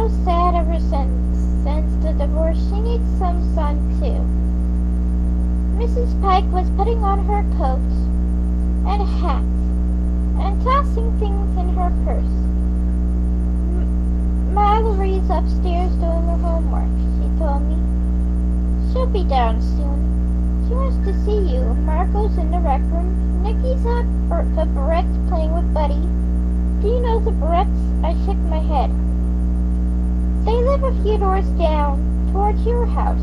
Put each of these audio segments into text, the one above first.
so sad ever since the divorce. She needs some sun too. Mrs. Pike was putting on her coat and hat and tossing things in her purse. Mallory's upstairs doing her homework, she told me. She'll be down soon. She wants to see you. Marco's in the rec room. Nikki's at the Barretts playing with Buddy. Do you know the Barretts? I shook my head. They live a few doors down, towards your house.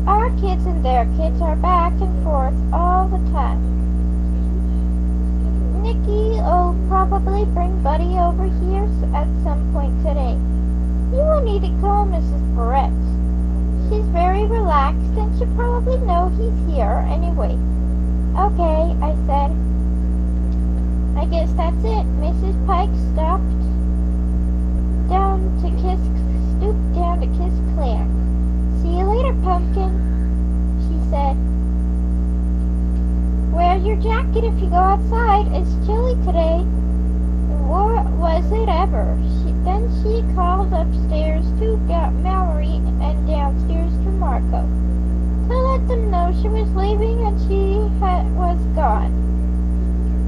Our kids and their kids are back and forth all the time. Nikki'll probably bring Buddy over here at some point today. You will need to call Mrs. Barrett. She's very relaxed and she'll probably know he's here anyway. Okay, I said. I guess that's it. Mrs. Pike stooped down to kiss Claire. See you later, Pumpkin, she said. Wear your jacket if you go outside. It's chilly today. Was it ever? Then she called upstairs to Mallory and downstairs to Marco to let them know she was leaving and she was gone.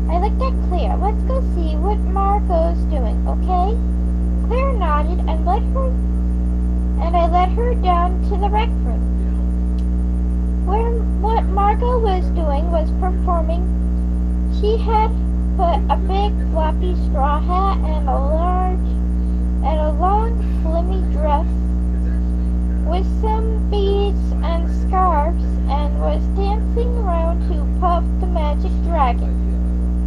I looked at Claire. Let's go see what Marco's doing, okay? Claire nodded and I led her down to the rec room. What Marco was doing was performing. She had put a big floppy straw hat and a long flimmy dress with some beads and scarves and was dancing around to Puff the Magic Dragon,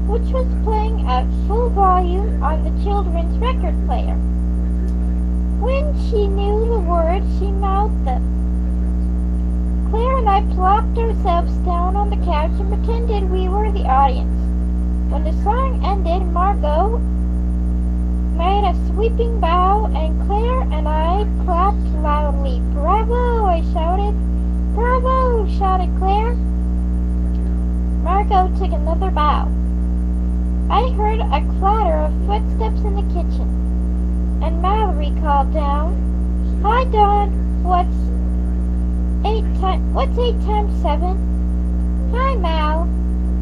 which was playing at full volume on the children's record player. When she knew the words, she mouthed them. Claire and I plopped ourselves down on the couch and pretended we were the audience. When the song ended, Margot made a sweeping bow and Claire and I clapped loudly. Bravo, I shouted. Bravo, shouted Claire. Margot took another bow. I heard a clatter of footsteps in the kitchen, and Mallory called down, Hi, Dawn. What's 8 times 7? Hi, Mal.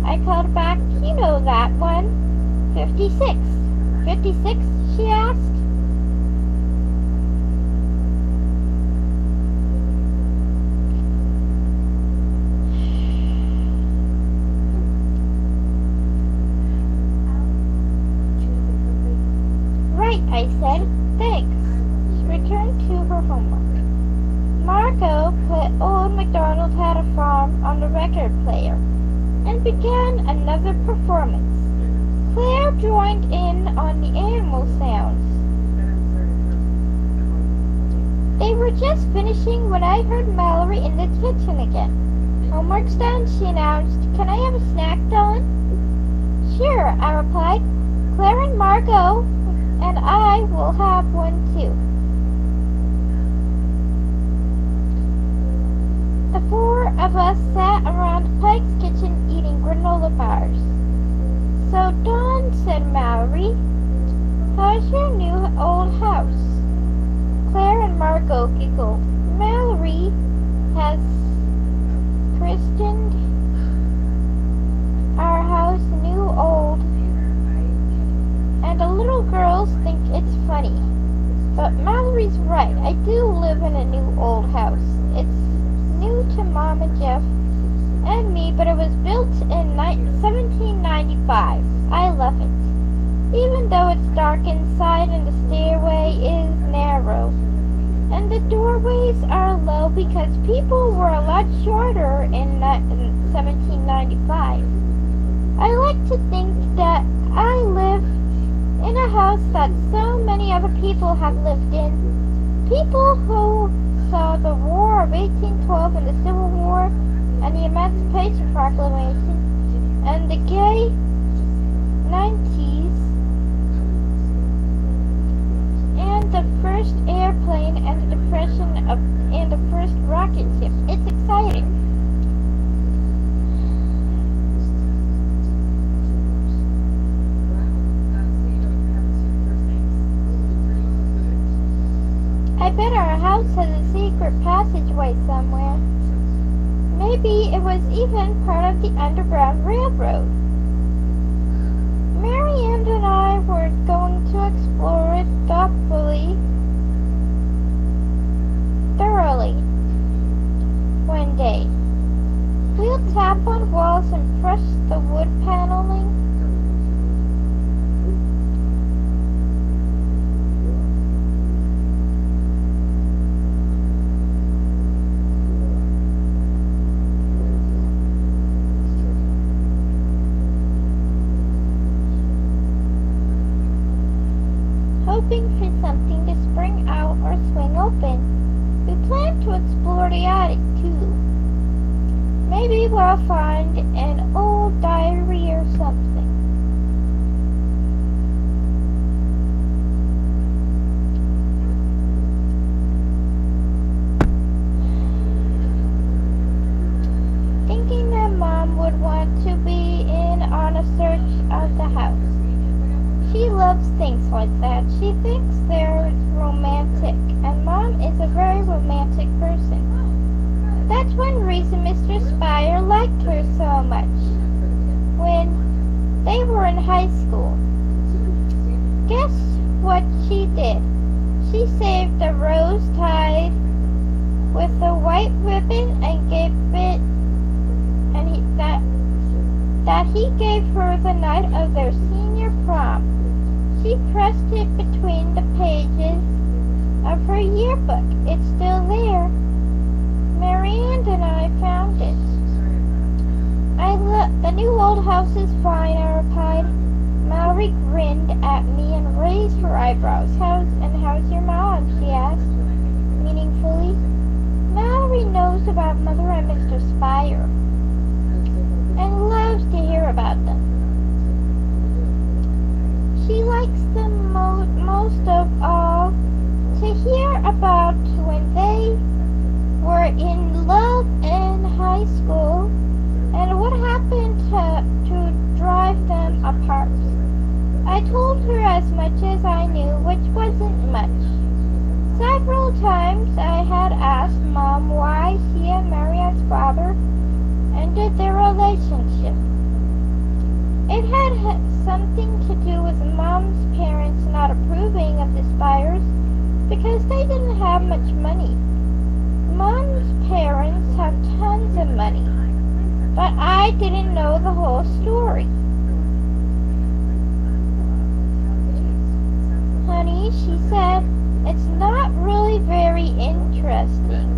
I called back, you know that one. 56. 56? She asked. Right, I said. Thanks. She returned to her homework. Marco put Old MacDonald Had a Farm on the record player and began another performance. Claire joined in on the animal sounds. They were just finishing when I heard Mallory in the kitchen again. Homework's done, she announced. Can I have a snack, Dawn? Sure, I replied. Claire and Margot and I will have one too. The 4 of us sat around Pike's kitchen eating granola bars. So, Dawn, said Mallory, how's your new old house? Claire and Margot giggled. Mallory has christened our house New Old, and the little girls think it's funny. But Mallory's right. I do live in a new old house. It's new to Mom and Jeff and me, but it was built in 1795. I love it. Even though it's dark inside and the stairway is narrow, and the doorways are low because people were a lot shorter in 1795. I like to think that I live in a house that so many other people have lived in. People who saw the War of 1812 and the Civil War and the Emancipation Proclamation and the gay 90s and the first airplane and the Depression and the first rocket ship. It's exciting. bet our house has a secret passageway somewhere. Maybe it was even part of the Underground Railroad. Mary Ann and I were going to explore it thoroughly, one day. We'll tap on walls and press the wood paneling. Hoping for something to spring out or swing open. We plan to explore the attic too. Maybe we'll find an old diary or something. Thinking that Mom would want to be in on a search of the house. She loves things like that. She thinks they're romantic, and Mom is a very romantic person. That's one reason Mr. Spire liked her so much when they were in high school. Guess what she did? She saved a rose tied with a white ribbon and gave it, that he gave her the night of their senior prom. She pressed it between the pages of her yearbook. It's still there. Mary Ann and I found it. The new old house is fine, I replied. Mallory grinned at me and raised her eyebrows. How's your mom? She asked, meaningfully. Mallory knows about Mother and Mr. Spire and loves to hear about them. She likes them most of all to hear about when they were in love in high school and what happened to drive them apart. I told her as much as I knew, which wasn't much. Several times I had asked Mom why she and Marianne's father ended their relationship. It had something to do with Mom's parents not approving of the Spires because they didn't have much money. Mom's parents have tons of money, but I didn't know the whole story. Honey, she said, it's not really very interesting.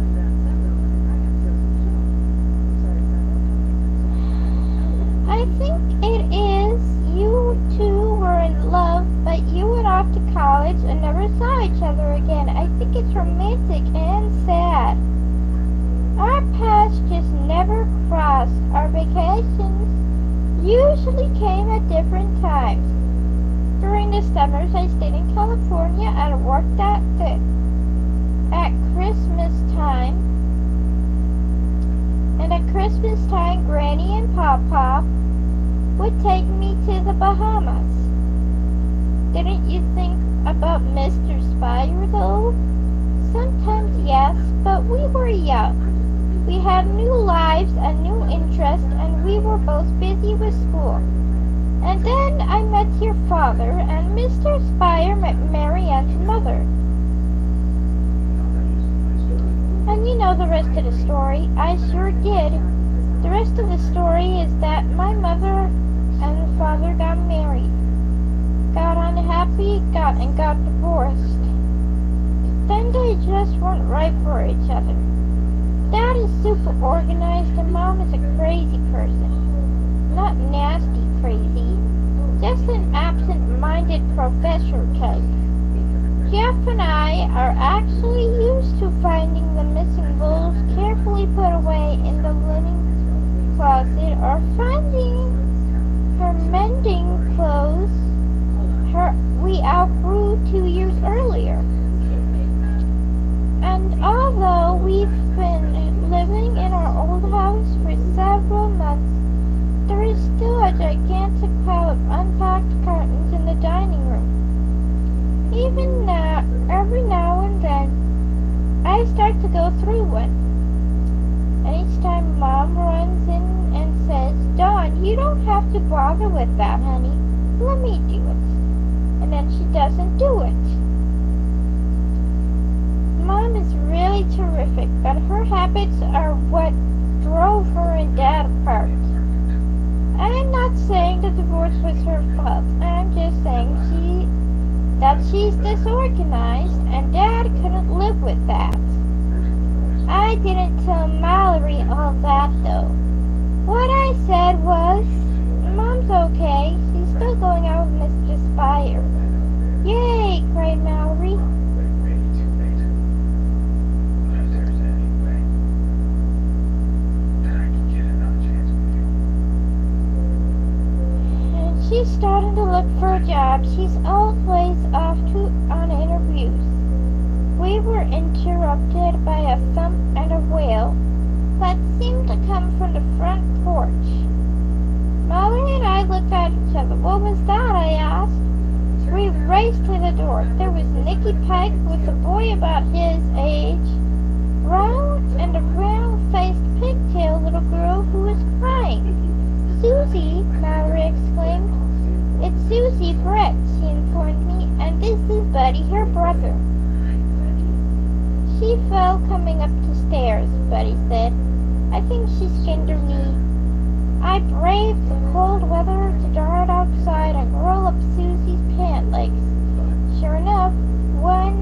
I think it is. You two were in love, but you went off to college and never saw each other again. I think it's romantic and sad. Our paths just never crossed. Our vacations usually came at different times. During the summers, I stayed in California and worked at Christmas time. And at Christmas time, Granny and Papa would take me to the Bahamas. Didn't you think about Mr. Spire, though? Sometimes, yes, but we were young. We had new lives and new interests, and we were both busy with school. And then I met your father, and Mr. Spire met Mary Ann's mother. And you know the rest of the story. I sure did. The rest of the story is that my mother and father got married, got unhappy, got divorced. Then they just weren't right for each other. Dad is super organized and Mom is a crazy person. Not nasty crazy, just an absent-minded professor type. Jeff and I are actually used to finding the missing bowls carefully put away in the linen closet or finding her mending clothes we outgrew 2 years earlier. And although we've been living in our old house for several months, there is still a gigantic pile of unpacked cartons in the dining room. Even now, every now and then, start to go through one. And each time Mom runs in and says, Dawn, you don't have to bother with that, honey. Let me do it. And then she doesn't do it. Mom is really terrific, but her habits are what drove her and Dad apart. I'm not saying the divorce was her fault. I'm just saying that she's disorganized, and Dad couldn't live with that. I didn't tell Mallory all that, though. What I said was, Mom's okay. She's still going out with Mr. Spire. Yay, cried Mallory. And she's starting to look for a job. She's always off on interviews. We were interrupted by a thump and a wail that seemed to come from the front porch. Mallory and I looked at each other. What was that? I asked. We raced to the door. There was Nicky Pike with a boy about his age, and a round-faced pigtail little girl who was crying. Susie, Mallory exclaimed. It's Susie Brett, she informed me, and this is Buddy, her brother. She fell coming up the stairs, Buddy said. I think she skinned her knee. I braved the cold weather to dart outside and roll up Susie's pant legs. Sure enough, one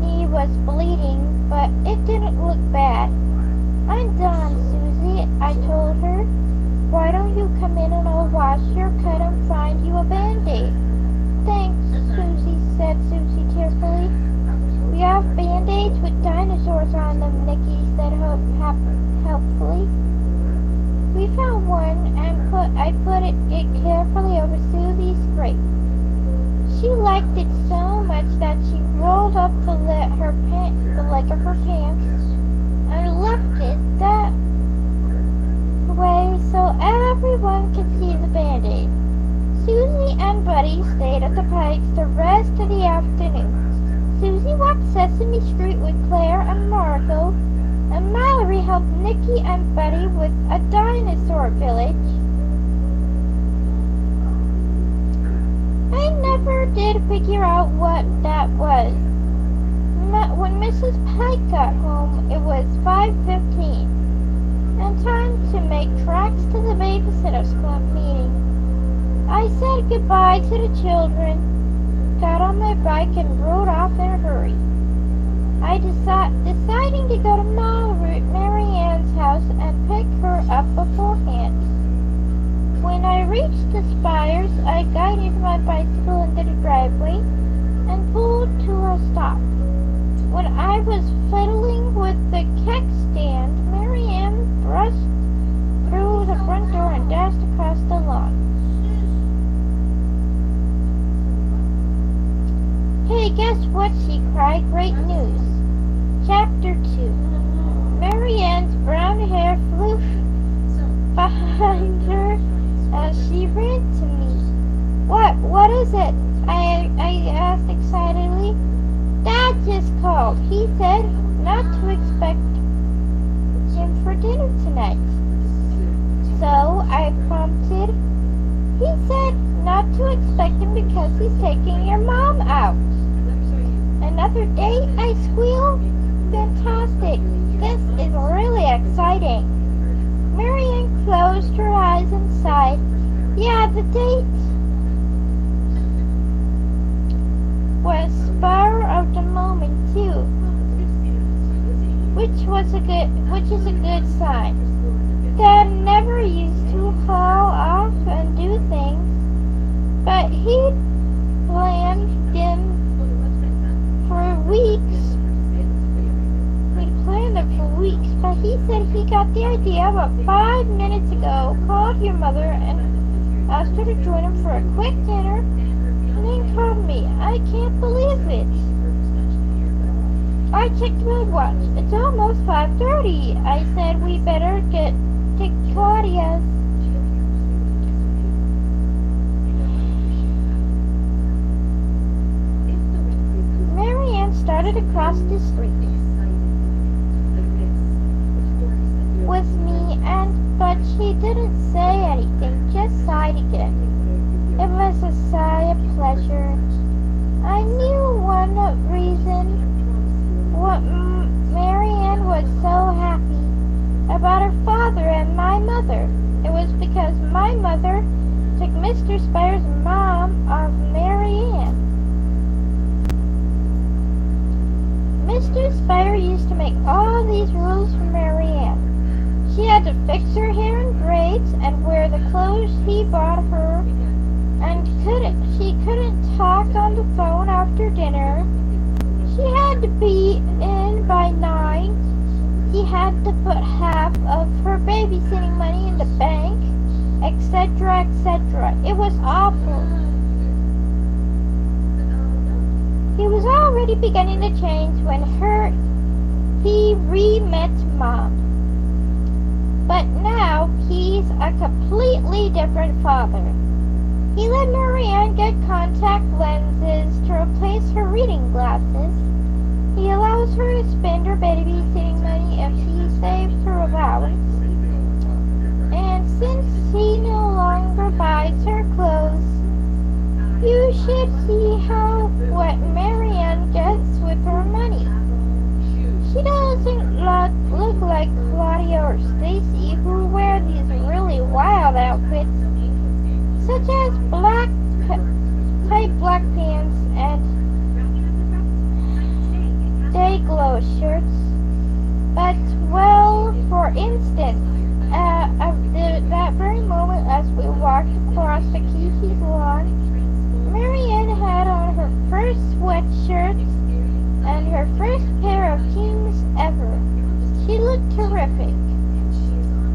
knee was bleeding, but it didn't look bad. I'm done, Susie, I told her. Why don't you come in and I'll wash your cut and find you a Band-Aid? Thanks, said Susie tearfully. We have Band-Aids with dinosaurs on them, Nicky said helpfully. We found one and I put it carefully over Susie's scrape. She liked it so much that she rolled up the leg of her pants and left it that way so everyone could see the Band-Aid. Susie and Buddy stayed at the Pikes the rest of the afternoon. Susie walked Sesame Street with Claire and Margot, and Mallory helped Nicky and Buddy with a dinosaur village. I never did figure out what that was. When Mrs. Pike got home, it was 5:15, and time to make tracks to the babysitters club meeting. I said goodbye to the children, got on my bike, and rode off in a hurry. I deciding to go to Mary Ann's house and pick her up beforehand. When I reached the Spires, I guided my bicycle into the driveway and pulled to a stop. When I was fiddling with the keg stand, Mary Ann brushed through the front door and dashed across the lawn. Hey, guess what? She cried. Great news. Chapter 2. Mary Ann's brown hair flew behind her as she ran to me. What is it? I asked excitedly. Dad just called. He said not to expect him for dinner tonight. So I prompted. He said not to expect him because he's taking your mom out. Another date? I squealed. Fantastic. This is really exciting. Marian closed her eyes and sighed. Yeah, the date was spur of the moment too, which is a good sign. Dad never used to haul off and do things, but he'd planned them for weeks. We'd planned it for weeks, but he said he got the idea about 5 minutes ago, called your mother and asked her to join him for a quick dinner, and then called me. I can't believe it. I checked my watch. It's almost 5:30. I said we better get to Claudia's. started across the street with me, but she didn't say anything, just sighed again. It was a sigh of pleasure. I knew one reason what Marianne was so happy about her father and my mother. It was because my mother took Mr. Spider's mom off Marianne. Mr. Spider used to make all these rules for Marianne. She had to fix her hair in braids and wear the clothes he bought her, and she couldn't talk on the phone after dinner. She had to be in by 9. He had to put half of her babysitting money in the bank, etc., etc. It was awful. He was already beginning to change when he re-met Mom. But now he's a completely different father. He let Marianne get contact lenses to replace her reading glasses. He allows her to spend her babysitting money if she saves her allowance. And since he no longer buys her clothes, you should see what Marianne gets with her money. She doesn't look like Claudia or Stacy, who wear these really wild outfits, such as tight black pants and day-glow shirts. But, well, for instance, that very moment as we walked across the Kesey's lawn, Marianne had on her first sweatshirt and her first pair of jeans ever. She looked terrific.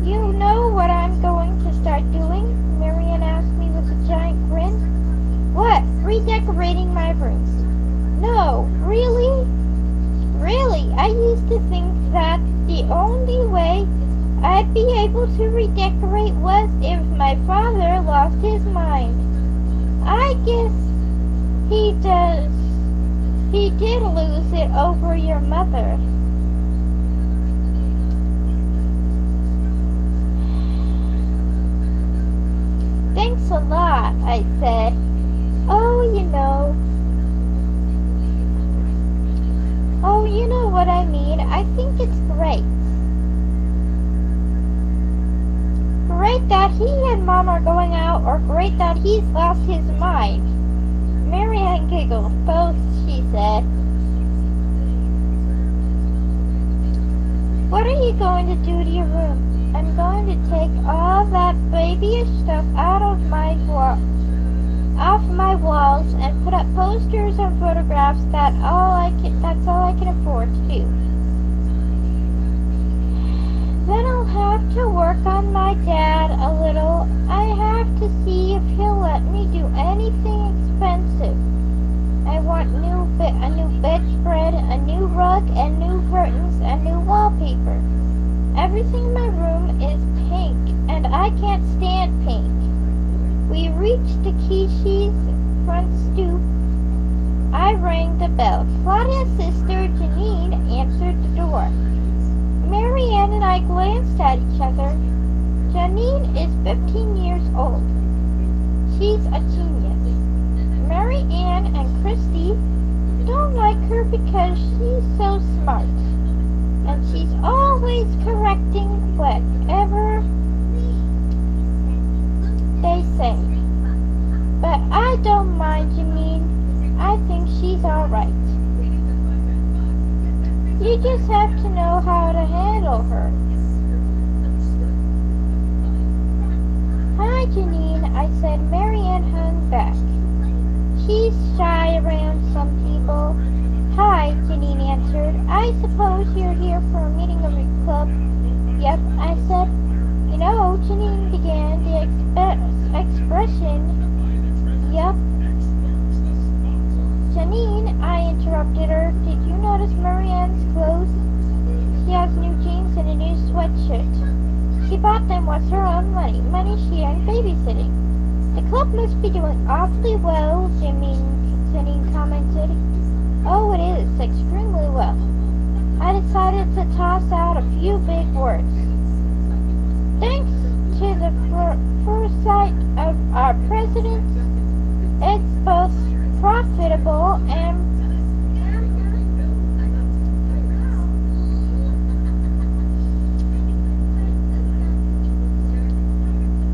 You know what I'm going to start doing? Marianne asked me with a giant grin. What? Redecorating my room. No, really? Really, I used to think that the only way I'd be able to redecorate was if my father lost his mind. I guess he did lose it over your mother. Thanks a lot, I said. Oh, you know what I mean. I think it's great. Great that he and Mom are going out, or great that he's lost his mind. Marianne giggled. Both, she said. What are you going to do to your room? I'm going to take all that babyish stuff off my walls and put up posters and photographs. That's all I can afford to do. Then I'll have to work on my dad a little. I have to see if he'll let me do anything expensive. I want a new bedspread, a new rug, and new curtains, and new wallpaper. Everything in my room is pink, and I can't stand pink. We reached the Kesey's front stoop. I rang the bell. Claudia's sister, Janine, answered the door. Marianne and I glanced at each other. Janine is 15 years old. She's a genius. Marianne and Christy don't like her because she's so smart. And she's always correcting whatever they say. But I don't mind Janine. I think she's alright. You just have to know how to handle her. Hi, Janine, I said. Marianne hung back. She's shy around some people. Hi, Janine answered. I suppose you're here for a meeting of your club. Yep, I said. You know, Janine began the expression. Yep. Janine, I interrupted her. Did you notice Marianne's clothes? She has new jeans and a new sweatshirt. She bought them with her own money she earned babysitting. The club must be doing awfully well, Janine commented. Oh, it is extremely well. I decided to toss out a few big words. Thanks to the foresight of our president, it's both profitable and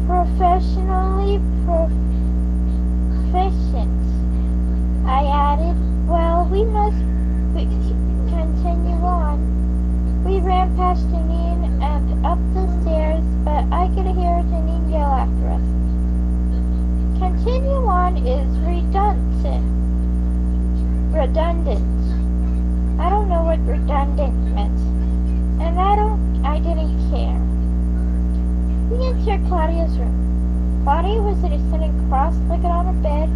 professionally proficient. I added, well, we must continue on. We ran past Janine and up the stairs, but I could hear Janine yell after us. Continue on is redundant. I don't know what redundant meant. And I didn't care. We entered Claudia's room. Claudia was sitting cross-legged on a bed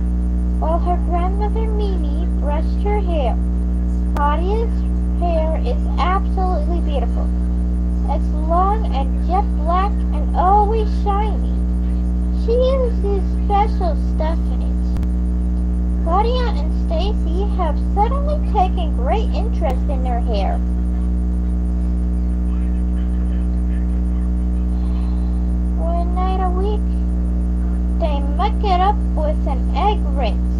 while her grandmother Mimi brushed her hair. Claudia's hair is absolutely beautiful. It's long and jet black and always shiny. She uses special stuff in it. Claudia and Stacy have suddenly taken great interest in their hair. One night a week, they muck it up with an egg rinse.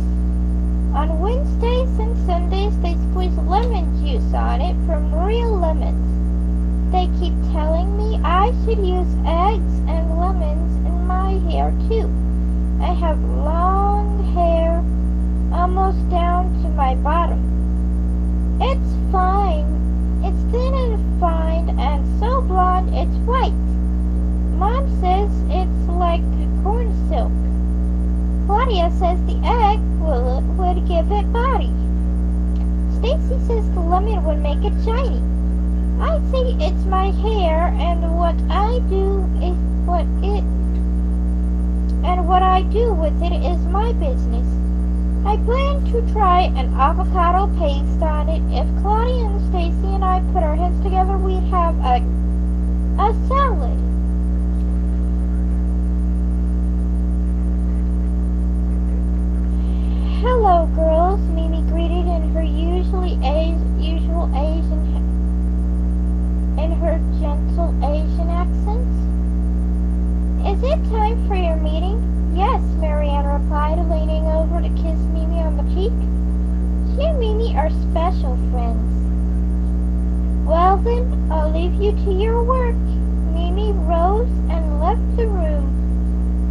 On Wednesdays and Sundays, they squeeze lemon juice on it from real lemons. They keep telling me I should use eggs and lemons in my hair too. I have long hair, almost down to my bottom. It's fine. It's thin and fine and so blonde it's white. Mom says it's like corn silk. Claudia says the egg would give it body. Stacy says the lemon would make it shiny. I say it's my hair and what I do with it is my business. I plan to try an avocado paste on it. If Claudia and Stacy and I put our heads together, we'd have a salad. Hello, girls, Mimi greeted in her usual Asian, in her gentle Asian accent. Is it time for your meeting? Yes, Marianne replied, leaning over to kiss Mimi on the cheek. She and Mimi are special friends. Well then, I'll leave you to your work. Mimi rose and left the room,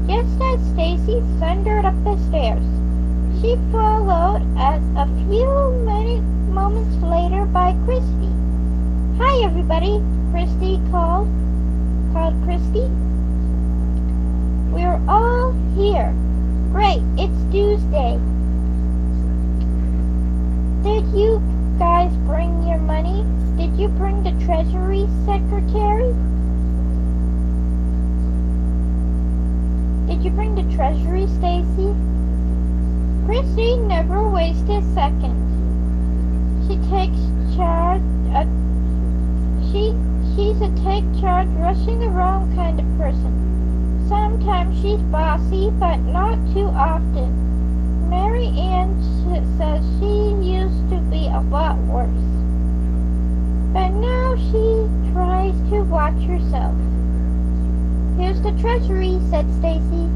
just as Stacy thundered up the stairs. She followed as a few moments later by Christy. Hi, everybody, Christy called Christy. We're all here. Great, it's Tuesday. Did you guys bring your money? Did you bring the Treasury Secretary? Did you bring the Treasury, Stacy? Christy never wasted a second. She takes charge. She's a take-charge, rushing around kind of person. Sometimes she's bossy, but not too often. Mary Ann says she used to be a lot worse. But now she tries to watch herself. Here's the Treasury, said Stacy.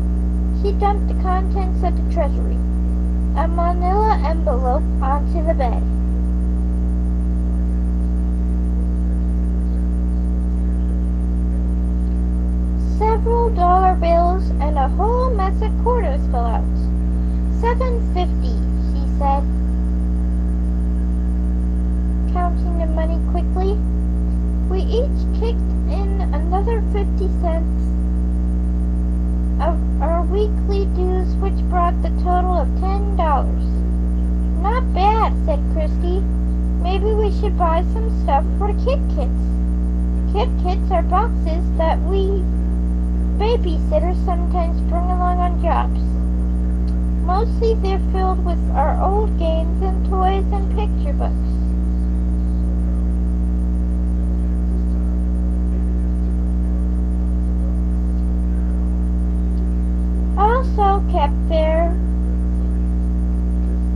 She dumped the contents of the Treasury, a manila envelope, onto the bed. Several dollar bills and a whole mess of quarters fell out. $7.50, she said, counting the money quickly. We each kicked in another 50 cents of our weekly dues, which brought the total of $10. Not bad, said Christy. Maybe we should buy some stuff for the Kid Kits. Kid Kits are boxes that we babysitters sometimes bring along on jobs. Mostly they're filled with our old games and toys and picture books.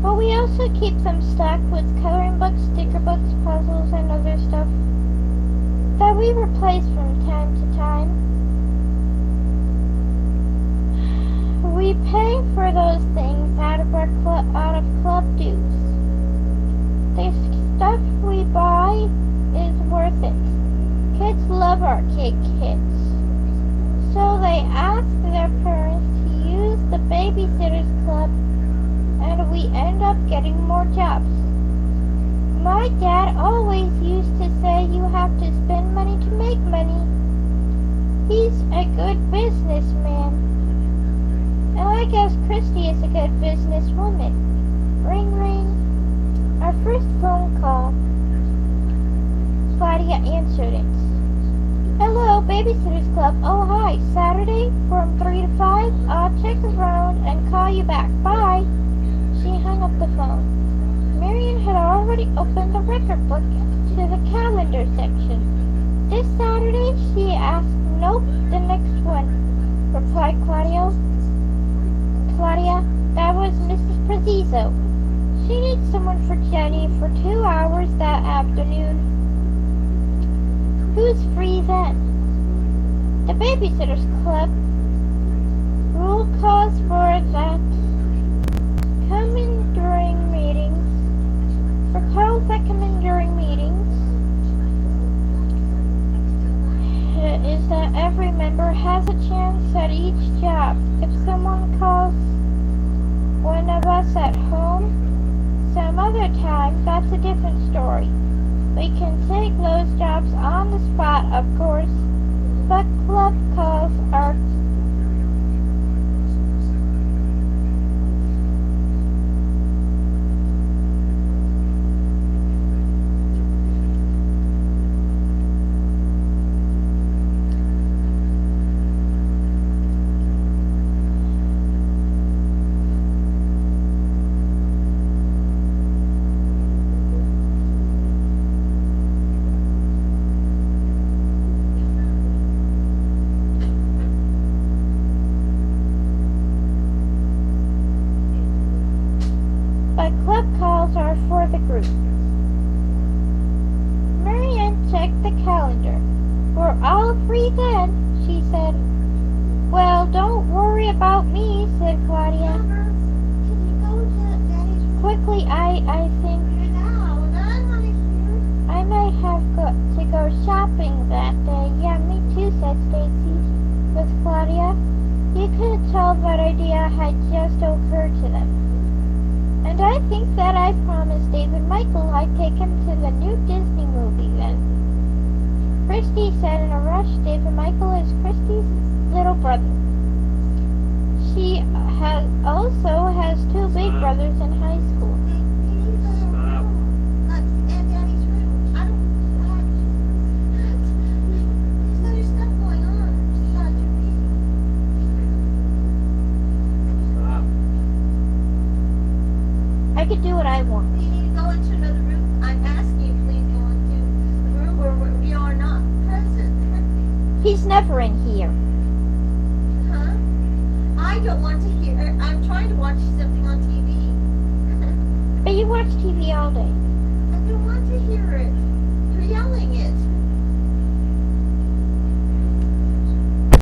But we also keep them stocked with coloring books, sticker books, puzzles, and other stuff that we replace from time to time. We pay for those things out of club dues. The stuff we buy is worth it. Kids love our cake hits. So they ask their parents to use the babysitters club, and we end up getting more jobs. My dad always used to say you have to spend money to make money. He's a good businessman. And I guess Christy is a good businesswoman. Ring ring. Our first phone call. Claudia answered it. Hello, Babysitters Club. Oh, hi. Saturday from 3 to 5. I'll check around and call you back. Bye. She hung up the phone. Marion had already opened the record book to the calendar section. This Saturday, she asked. Nope, the next one, replied Claudia. That was Mrs. Prezzo. She needs someone for Jenny for 2 hours that afternoon. Who's free then? The Babysitters Club. Rule calls for that. Come in during meetings. For calls that come in during meetings, is that every member has a chance at each job. If someone calls one of us at home some other time, that's a different story. We can take those jobs on the spot, of course, but club calls are for the group. Marianne checked the calendar. We're all free then, she said. Well, don't worry about me, said Claudia. Can you go to Daddy's room? Quickly, I think I might have got to go shopping that day. Yeah, me too, said Stacy with Claudia. You could tell that idea had just occurred to them. And I think that I promised David Michael I'd take him to the new Disney movie then. Christy said in a rush. David Michael is Christy's little brother. She also has 2 big brothers in high school. I could do what I want. You need to go into another room. I'm asking you, please go into the room where we are not present. He's never in here. Huh? I don't want to hear. I'm trying to watch something on TV. But you watch TV all day. I don't want to hear it. You're yelling it.